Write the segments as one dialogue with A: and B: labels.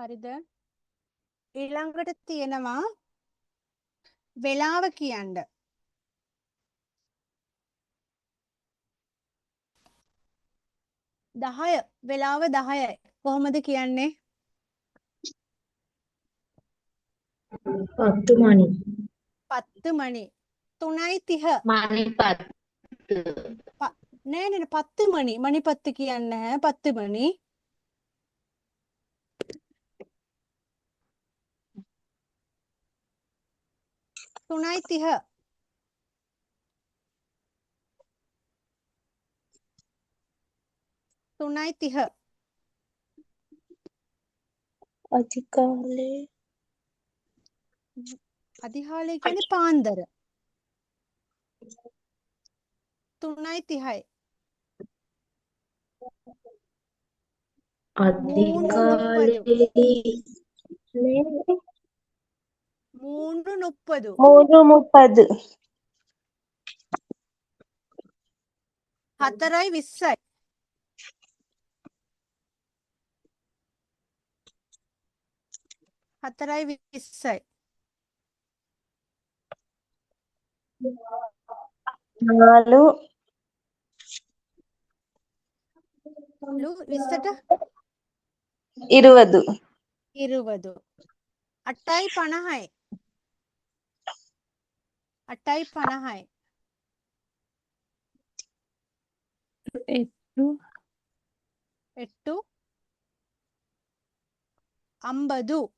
A: හරිද? ඊළඟට තියෙනවා වේලාව කියන්න. 10 වේලාව 10යි. කොහොමද කියන්නේ?
B: 10 මණි.
A: 10 මණි. 3:30.
B: මණි 10.
A: නෑ 10 මණි. මණි 10 කියන්නේ නැහැ. 10 මණි. තුනයි 30. තුනයි 30.
C: අධිකාලේ
A: අධිහාලය කියන්නේ පාන්දර. 3:30යි.
B: අධිකාලේ
A: 3:30.
C: 3:30.
A: 4:20යි. 4:20යි.
C: 4
A: 20ට
C: 20.
A: 20. 8:50යි. 8:50යි. 8 50. 50.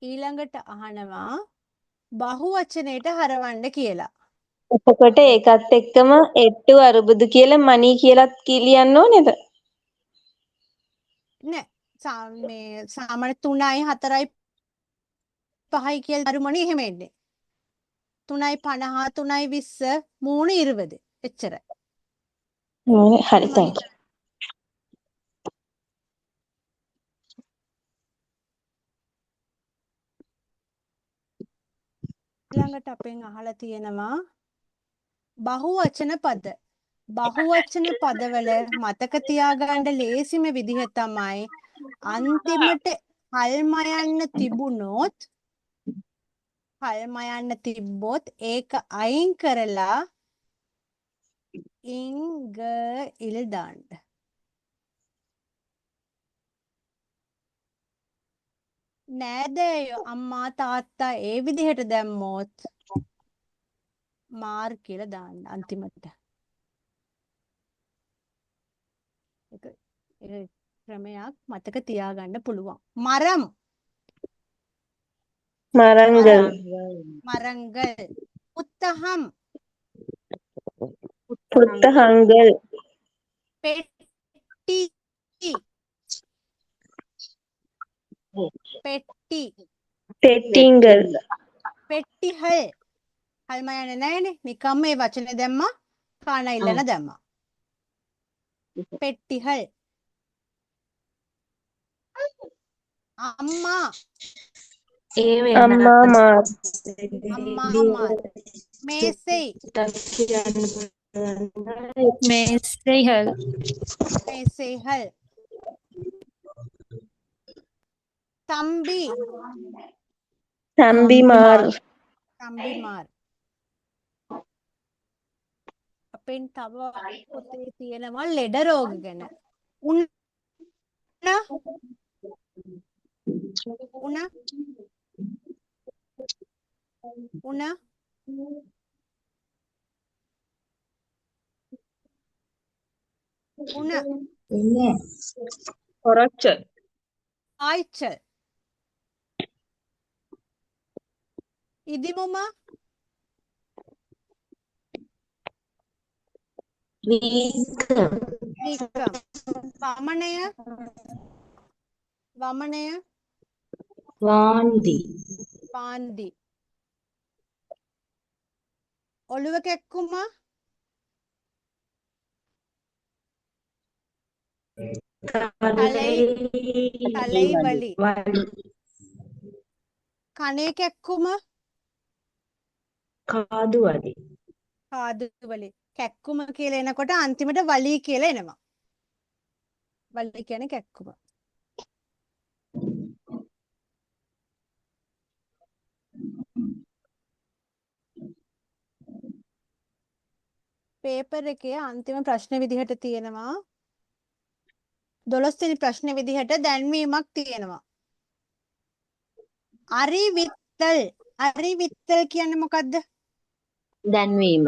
A: ඊළඟට අහනවා බහුවචනයට හරවන්න කියලා.
C: එතකොට ඒකත් එක්කම 8 අරුබුදු කියලා මණී කියලාත් ලියන්න ඕනේද?
A: නෑ මේ සාමාන්‍ය 3යි 4යි 5යි කියලා අරුමණි එහෙම එන්නේ. 3:50 3:20 3:20 එච්චරයි.
C: හරි thank you.
A: ඊළඟට අපෙන් අහලා තියෙනවා බහුවචන පද. බහුවචන පදවල මතක තියාගන්න ලේසිම විදිහ තමයි අන්තිමට හල්ම යන්න තිබ්බොත් ඒක අයින් කරලා ඉංග ඉල් දාන්න. නෑදෑයෝ අම්මා තාත්තා ඒ විදිහට දැම්මොත් මාර් කියලා දාන්න අන්තිමට. ඒක ක්‍රමයක් මතක තියාගන්න පුළුවන්. මරම්.
C: මරංගල්.
A: මරංගල්. උත්තහම්.
C: පුත්තහංගල්.
A: පෙට්ටි. පෙට්ටි.
C: පෙට්ටිංගල්.
A: පෙට්ටිහල්. හල්ම යන්නේ නැහැනේ. නිකම්ම මේ වචනේ දැම්මා. කාණ ඉල්ලන දැම්මා. පෙට්ටිහල්. අම්මා.
C: අම්මා මාත්.
A: අම්මා මේසෙයි. මේසෙයිහල්. තම්බි
C: තම්බිමාර්
A: තම්බිමාර්. අපෙන් තව පොතේ තියෙනවා ලෙඩ රෝග ගැන. උණ උණ උණ උණ
C: කොරච්චල්
A: ආයිචල් ඉදිමුම
C: වීකම්
A: වික්‍රම වමනය වමනය
B: වාන්දි
A: පාන්දි ඔළුව කැක්කුම තලයි වලි කනේ කැක්කුම
B: කාදුවලි
A: කාදුවලි කැක්කුම කියලා එනකොට අන්තිමට වලී කියලා එනවා. වලී කියන්නේ කැක්කුම. පේපර් එකේ අන්තිම ප්‍රශ්න විදිහට තියෙනවා 12 වෙනි ප්‍රශ්න විදිහට දැන්වීමක් තියෙනවා. අරිවිත්තල් කියන්නේ මොකද්ද?
B: දැන්වීම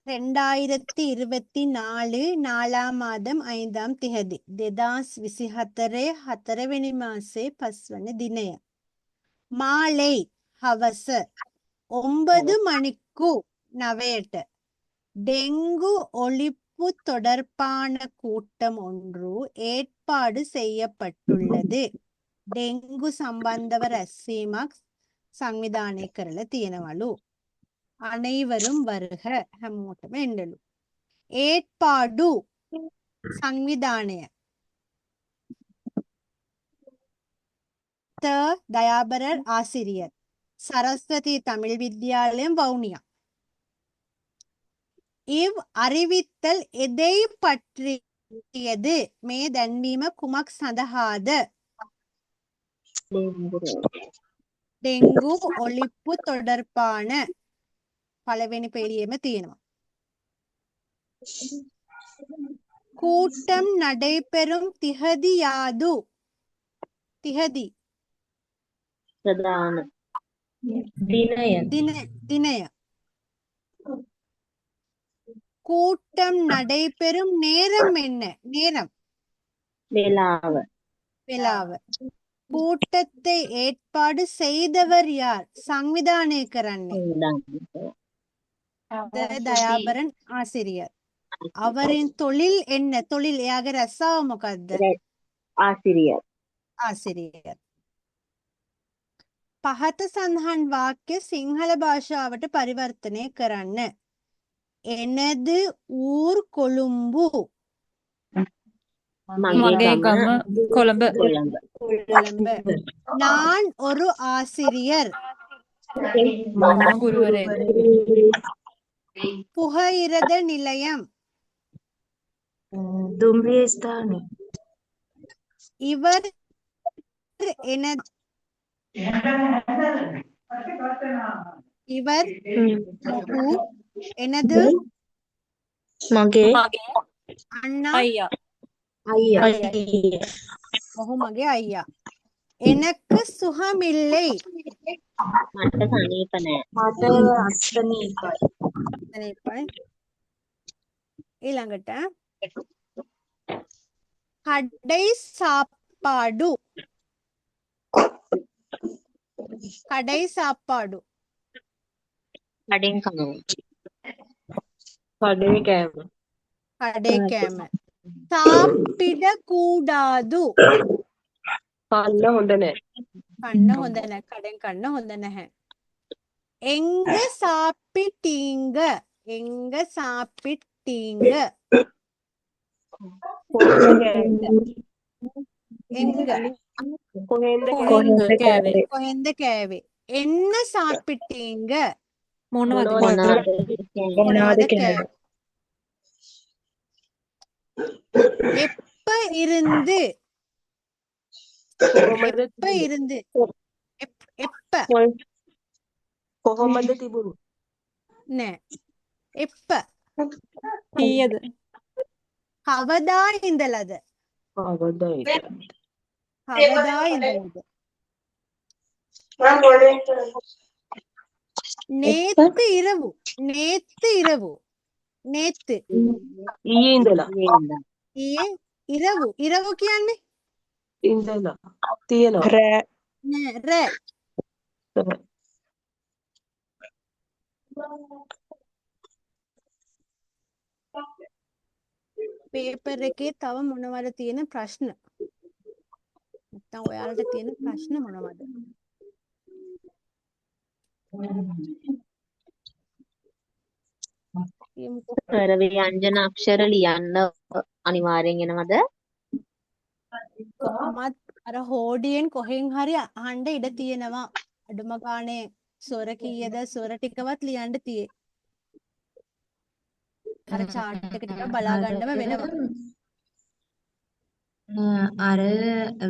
A: 2024 4 மாதம் 5ஆம் திகதி 2024 4වෙනි මාසේ 5 වන දිනය මාලේ හවස 9 மணிக்கு 9ට டெங்கு ஒழிப்பு தொடர்பான கூட்டம் ஒன்று ஏற்பாடு செய்யப்பட்டுள்ளது. ඩෙංගු සම්බන්ධව රැස්වීමක් සංවිධානය කරලා තියෙනවලු. අනේවරුම් වර්ග හැමෝටම එන්නලු. ඒත්පාඩු සංවිධානය தயாபரர் ஆசிரியர் சரஸ்வதி தமிழ் வித்யாலயம் வவுனியா. இவ் அறிவித்தல் எதை பற்றியது? மே දැන්වීම කුමක් සඳහාද? ඩෙංගු ஒழிப்பு தொடர்பான පළවෙනි පෙළියෙම තියෙනවා. கூட்டம் நடைபெறும் திகதி யாது? திகதி
B: ප්‍රධාන
A: தினය. கூட்டம் நடைபெறும் நேரம் என்ன? நேரம்
B: වේලාව
A: கூட்டத்தை ஏற்பாடு செய்தவர் யார்? සංවිධානය කරන්නේ தயாபரன் ஆசிரியர். அவரின் தொழில் என்ன? தொழில் එයාගේ රැස්සාව මොකද්ද? ආසිරියර්. පහත සඳහන් වාක්‍ය සිංහල භාෂාවට පරිවර්තනය කරන්න. එනදු ඌර් කොළුම්බු.
B: මගේ ගම කොළඹ.
A: நான் ஒரு ஆசிரியர்.
B: මම ගුරුවරයෙක්.
A: புகையிரத நிலையம்.
B: දුම්රිය ස්ථානය.
A: இவர் எனது எனது
B: මගේ
A: அண்ணா
B: අයියා
A: මොහු මගේ අයියා. எனக்கு சுகமில்லை.
B: මට සනීප නෑ.
A: අසනීපයි. ඊළඟට கடை சாப்பாடு. கடை சாப்பாடு
B: කඩෙන් කනවා. කඩේ කෑම.
A: கடை කෑම. சாப்பிட கூடாது.
B: කන්න හොඳ නෑ.
A: කන්න හොඳ නැහැ. කඩෙන් කන්න හොඳ නැහැ. எங்க சாப்பிட்டீங்க? எங்க சாப்பிட்டீங்க? எங்க කොහෙන්ද කෑවේ? என்ன சாப்பிட்டீங்க?
B: මොනවද
A: කෑවේ? எப்ப இருந்து?
B: කොහොමද
A: எப்ப இருந்து எப்ப
B: කොහොමද තිබුණේ?
A: නෑ எப்ப
C: කීයද?
A: කවදා ඉඳලද
B: කවදා ඉඳලා?
A: කවදා ඉඳලද நேத்து இரவு நேத்து இரவு நேத்து
B: ඊයේ ඉඳලා.
A: ඊයේ இரவு இரவு කියන්නේ
B: ඉඳලා තියෙනවා.
C: රෑ
A: නෑ රෑ පේපර් එකේ තව මොනවද තියෙන ප්‍රශ්න නැත්තම් ඔයාලට තියෙන ප්‍රශ්න මොනවද කියමුකෝ
B: අර ව්‍යංජන අක්ෂර ලියන්න අනිවාර්යෙන් එනවද?
A: කොහොමත් අර හෝඩියෙන් කොහෙන් හරි අහන්න ඉඩ තියෙනවා අඩුම ගානේ ස්වර කීයද ස්වර ටිකවත් ලියන්න තියේ අර chart එක ටික බලා ගන්නම වෙනවා
D: අර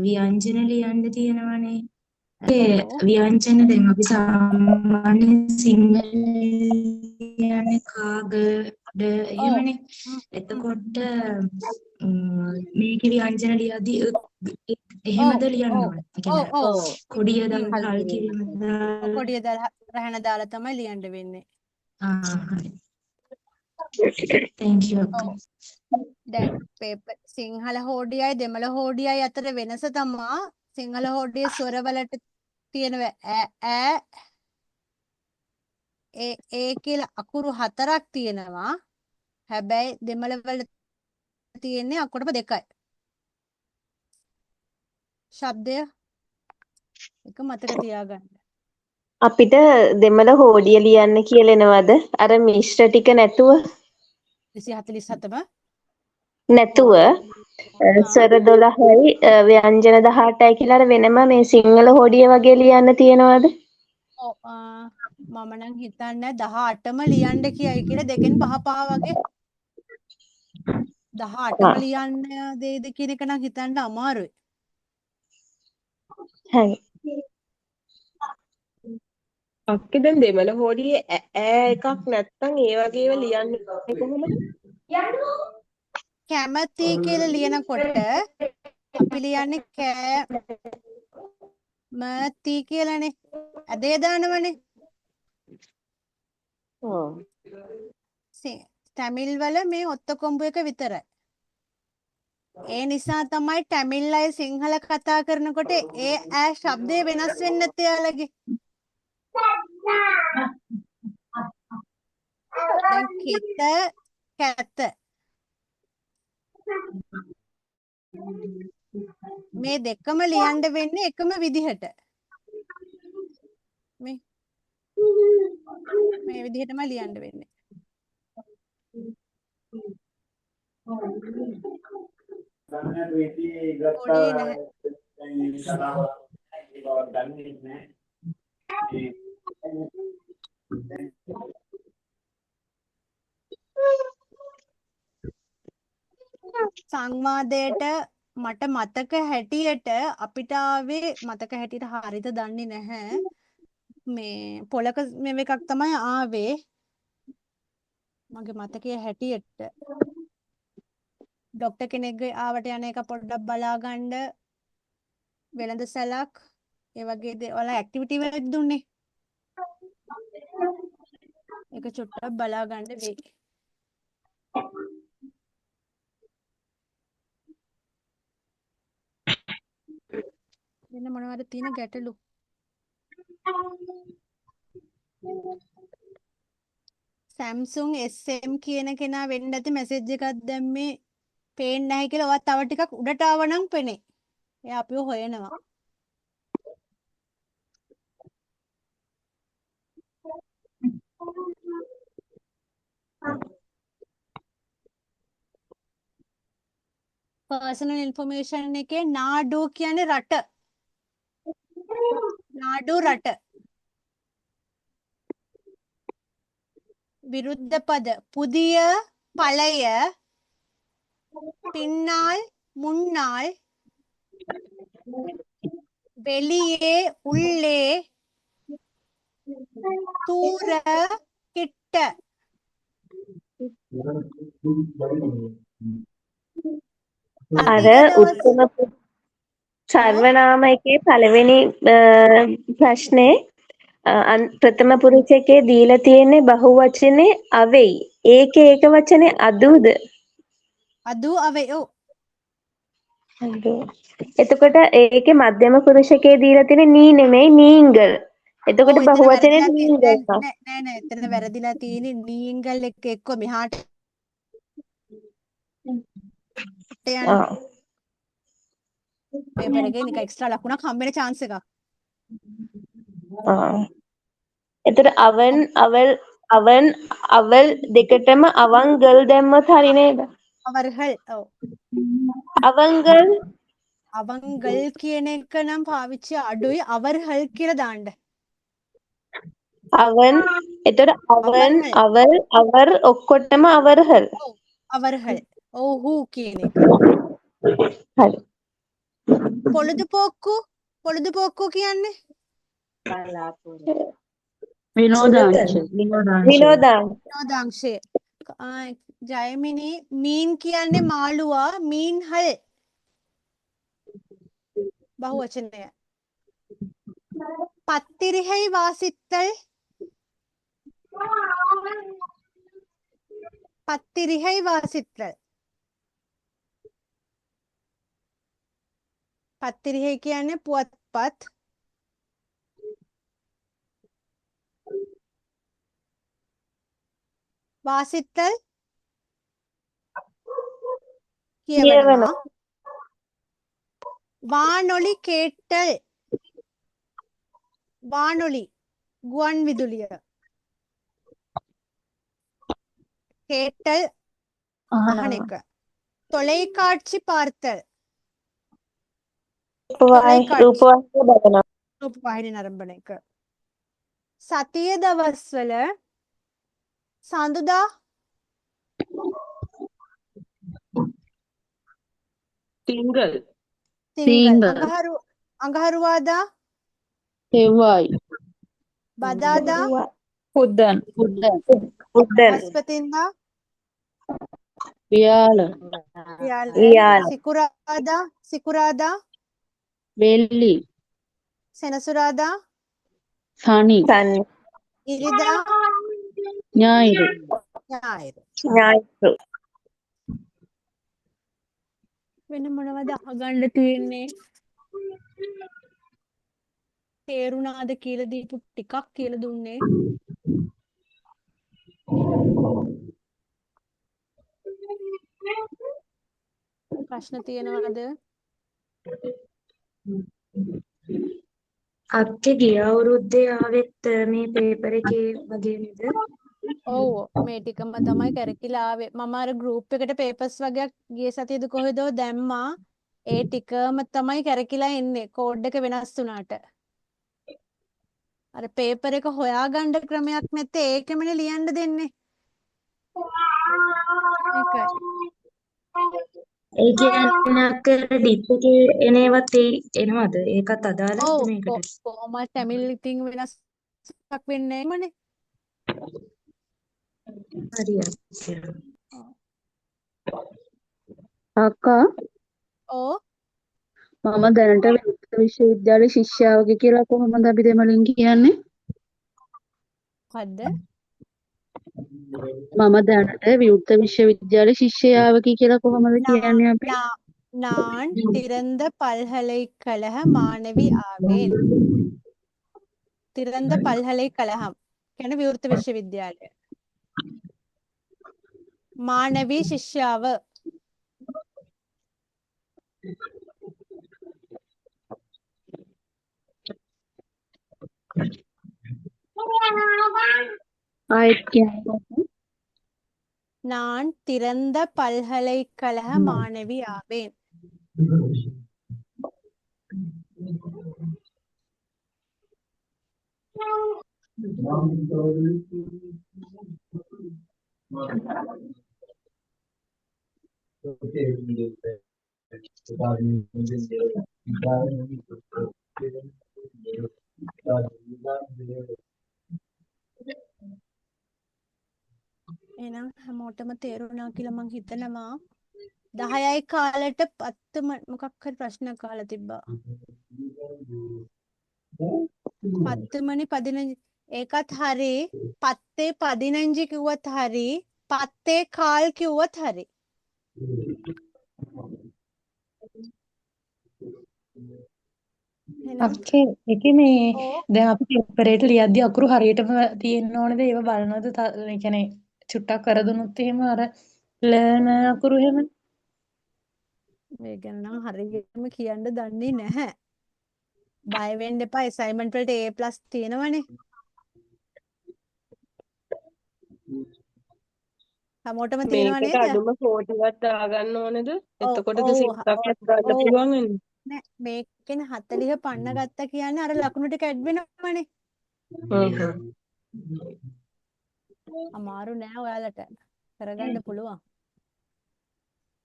D: ව්‍යංජන ලියන්න තියෙනවනේ. ඒ ව්‍යංජන දැන් අපි සාමාන්‍ය සිංහල කියන්නේ කාගඩ එහෙමනේ. එතකොට මේකේ ව්‍යංජන ලියදී එහෙමද ලියන්න ඕනේ. ඒ කියන්නේ
A: ඔව්
D: කොඩිය දාලා කල් කිරීම
A: කොඩිය දාලා රහන දාලා තමයි ලියන්න වෙන්නේ
D: හරි. thank you අක්කා.
A: දැන් පේපර් සිංහල හෝඩියයි දෙමළ හෝඩියයි අතර වෙනස තමා සිංහල හෝඩියේ ස්වරවලට තියෙන ඒ කියලා අකුරු 4ක් තියෙනවා හැබැයි දෙමළ වල තියෙන්නේ අකුරු 2යි ශබ්දය එක මතක තියාගන්න
C: අපිට දෙමළ හෝඩිය ලියන්න කියලා එනවද? අර මිශ්‍ර ටික නැතුව
A: 247ම
C: නැතුව ස්වර 12යි ව්‍යංජන 18යි කියලා අර වෙනම මේ සිංහල හෝඩිය වගේ ලියන්න තියෙනවද?
A: ඔව් මම නම් හිතන්නේ 18ම ලියන්න කියයි කියලා දෙකෙන් පහ වගේ 18ම ලියන්න දෙයිද කියන එක නම් හිතන්න අමාරුයි.
C: හරි.
B: අක්කේ දැන් දෙමළ හෝඩියේ ඈ එකක් නැත්තම් ඒ වගේව ලියන්නේ කොහොමද?
A: කැමති කියලා ලියනකොට අපි ලියන්නේ කැමති කියලානේ. අදේ දානවනේ.
B: ඔව්.
A: තමිල් වල මේ ඔත්ත කොම්බු එක විතරයි. ඒ නිසා තමයි තමිල් අය සිංහල කතා කරනකොට ඒ ඈ ශබ්දේ වෙනස් වෙන්නේ නැත්තේ යාළගේ. දැන් කිත කැත මේ දෙකම ලියන්න වෙන්නේ එකම විදිහට. මේ විදිහටම ලියන්න වෙන්නේ. පොඩි නැහැ. සංවාදයට මට මතක හැටියට අපිට ආවේ මතක හැටියට හරියද දන්නේ නැහැ. මේ පොලක මෙව එකක් තමයි ආවේ. මගේ මතකයේ හැටියට ડોක්ටර් කෙනෙක්ගේ ආවට යන එක පොඩ්ඩක් බලා ගන්න වෙළඳ සැලක් ඒ වගේ දේවල් ඇක්ටිවිටි වලට දුන්නේ. ඒක චුට්ටක් බලා ගන්න වෙයි. වෙන මොනවද තියෙන ගැටලු? Samsung SM කියන කෙනා වෙන්න ඇති මැසේජ් එකක් දැම්මේ පේන්නේ නැහැ කියලා. ඔයා තව ටිකක් උඩට ආවනම් පෙනේ. එයා අපිව හොයනවා. personal information එකේ නාඩු කියන්නේ රට. නාඩු රට. විරුද්ධ පද පුදිය පළය පින්නාල් මුන්නාල් வெளியே உள்ளே தூர கிட்ட
C: අර
A: අධික දවස්
C: උත්තම
A: ඕ
C: සර්වනාම එකේ පළවෙනි ප්‍රශ්නේ ප්‍රථම පුරුෂකේ දීලා තියෙන්නේ බහුවචනේ අවෙයි. ඒකේ ඒක වචනේ අදුද?
A: අදු අවේ ඕ
C: අදු. එතකොට ඒකේ මධ්‍යම පුරුෂකේ දීලා තියෙන්නේ නී නෙමෙයි නීංගල්. එතකොට
A: එතන
C: බහුවචනේ
A: වැරදිලා
C: නීංගල්.
A: නෑ එතන වැරදිලා තියෙන්නේ නීංගල් එක්ක මෙහාට යන්න
C: ආ.
A: පේපර් එකේ නිකන් එක්ස්ට්‍රා ලකුණක් හම්බ වෙන chance එකක්.
C: ආ. එතකොට අවල් දෙකටම අවංගල් දැම්මත් හරි නේද?
A: අවර්හල් ඔව්
C: අවංගල්
A: අවංගල් කියන එක නම් පාවිච්චි අඩුයි අවර්හල් කියලා දාන්න.
C: අවන් එතකොට
A: අවර්හල්
C: අවර් ඔක්කොටම අවර්හල්.
A: ඔව් අවර්හල් ඔව්හු කියන එක.
C: හරි.
A: පොළුදුපොක්කු කියන්නේ
D: විනෝදාංශ.
C: විනෝදාංශ.
A: විනෝදාංශය. ජයමිනි මීන් කියන්නේ මාළුවා මීන්හල් බහුවචනය. පත්තිරිහෙයි වාසිත්තල් පත්තිරිහෙයි වාසිත්තල් පත්තිරිහෙයි කියන්නේ පුවත්පත් වාසිත්තල් කියවනවා. வானொலி கேட்டல் வானொலி ගුවන් විදුලිය கேட்டல் අහන එක. தொலைக்காட்சி பார்த்தல்
C: රූපවාහිනිය බලනවා.
A: රූපවාහිනිය නරඹන එක. සතිය දවස්වල සඳුදා
B: තිංගල්
A: තිංගල් අඟහරුවාදා
D: සෙව්වායි.
A: බදාදා
D: පුදන්.
C: උද්දන්.
A: බ්‍රහස්පතින්දා
D: වියාල.
C: වියාල.
A: සිකුරාදා
D: වෙල්ලි.
A: සෙනසුරාදා
D: සනි.
C: සනි.
A: ඉරිදා
D: ஞாயிறு.
C: ඥාயிරු.
A: වෙන මොනවද අහගන්න තියෙන්නේ? තේරුණාද කියලා දීපු ටිකක් කියලා දුන්නේ. ප්‍රශ්න තියෙනවද?
D: අක්කේ ගිය අවුරුද්දේ ආවෙත් මේ පේපර් එකේ වගේ නේද?
A: ඔව් මේ ටිකම තමයි කරකිලා ආවේ. මම අර ගෲප් එකට පේපර්ස් වගේක් ගිය සතියේද කොහෙදෝ දැම්මා. ඒ ටිකම තමයි කරකිලා එන්නේ. කෝඩ් එක වෙනස් වුණාට. අර පේපර් එක හොයාගන්න ක්‍රමයක් නැත්තේ ඒකෙමනේ ලියන්න දෙන්නේ. ඒකයි.
D: ඒ කියන්නේ අක්කේ ඩිප් එකේ එන ඒවත් එනවද? ඒකත් අදාළද
A: ඔව්
D: මේකට?
A: කොහොමද ටැමිල් ඉතින් වෙනසක් වෙන්නේ නැමනේ.
D: හරි
E: අක්කා
A: ඔව්
E: මම දැනට විමුක්ත විශ්වවිද්‍යාලයේ ශිෂ්‍යාවක කියලා කොහොමද අපි දෙමළෙන් කියන්නේ?
A: මොකද්ද?
E: මම දැනට විමුක්ත විශ්වවිද්‍යාලයේ ශිෂ්‍යාවක කියලා කොහොමද කියන්නේ අපි?
A: நான் திறந்த பல்கலைக்கழக மாணவி ஆவேன். திறந்த பல்கலைக்கழகம் කියන්නේ විවෘත විශ්වවිද්‍යාලය. මානවී ශිෂ්‍යාව
E: ආයෙත් කියන්නකෝ.
A: நான் திறந்த பல்கலைக்கழக மாணவி ஆவேன். එහෙනම් හැමෝටම තේරුණා කියලා මං හිතනවා. 10යි කාලෙට 10 මොකක් හරි ප්‍රශ්නයක් අහලා තිබ්බා. 10 මணி 15 ඒකත් හරි. 10:15 කිව්වත් හරි. 10:15 කිව්වත් හරි. එහෙනම්
F: අක්කේ ඒකේ මේ
A: ඕ
F: දැන් අපි පේපරේට ලියද්දි අකුරු හරියටම තියෙන්න ඕනද ඒව බලනවද ඒ කියන්නේ චුට්ටක් කරදුනොත් එහෙම අර ලර්න අකුරු එහෙම
A: මේ ගැන නම් හරියටම කියන්න දන්නේ නැහැ. බය වෙන්න එපා. assignment වලට A+ තියෙනවනේ. හැමෝටම තියෙනව
B: මේකට
A: නේද?
B: අඩුම 40 වත් දාගන්න ඕනේද?
A: ඔව්
B: එතකොටද
A: ඔව්
B: 6ක් ගන්න
A: ඔව්
B: පුළුවන් වෙන්නේ.
A: නෑ මේකෙන් 40 පන්න ගත්තා කියන්නේ අර ලකුණු ටික ඇඩ් වෙනවනේ. අමාරු නෑ ඔයාලට. කරගන්න පුළුවන්.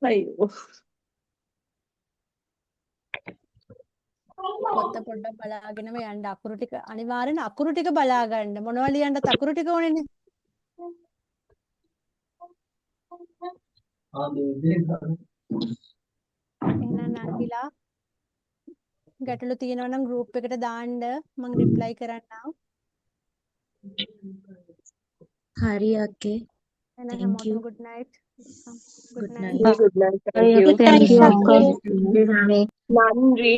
B: අයියෝ.
A: පොත්ත පොඩ්ඩක් බලාගෙනම යන්න අකුරු ටික අනිවාර්යෙන් අකුරු ටික බලා ගන්න. මොනවා ලියන්නත් අකුරු ටික ඕනේනේ. එහෙනම් නංගිලා ගැටලු තියෙනවා නම් group එකට දාන්න මම reply කරන්නම්.
D: හරි අක්කේ.
A: එහෙනම්
D: thank
A: හැමෝටම
D: you.
A: good night. good
D: good
A: night.
D: night.
B: Good night. Thank
E: අයියෝ
B: you.
E: thank you අක්කේ.
C: Nandi
B: Nandri.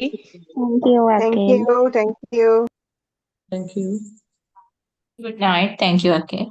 C: thank you
G: Thank
C: අක්කේ
G: you. Thank you.
B: Thank you.
H: Good night. Thank you, okay.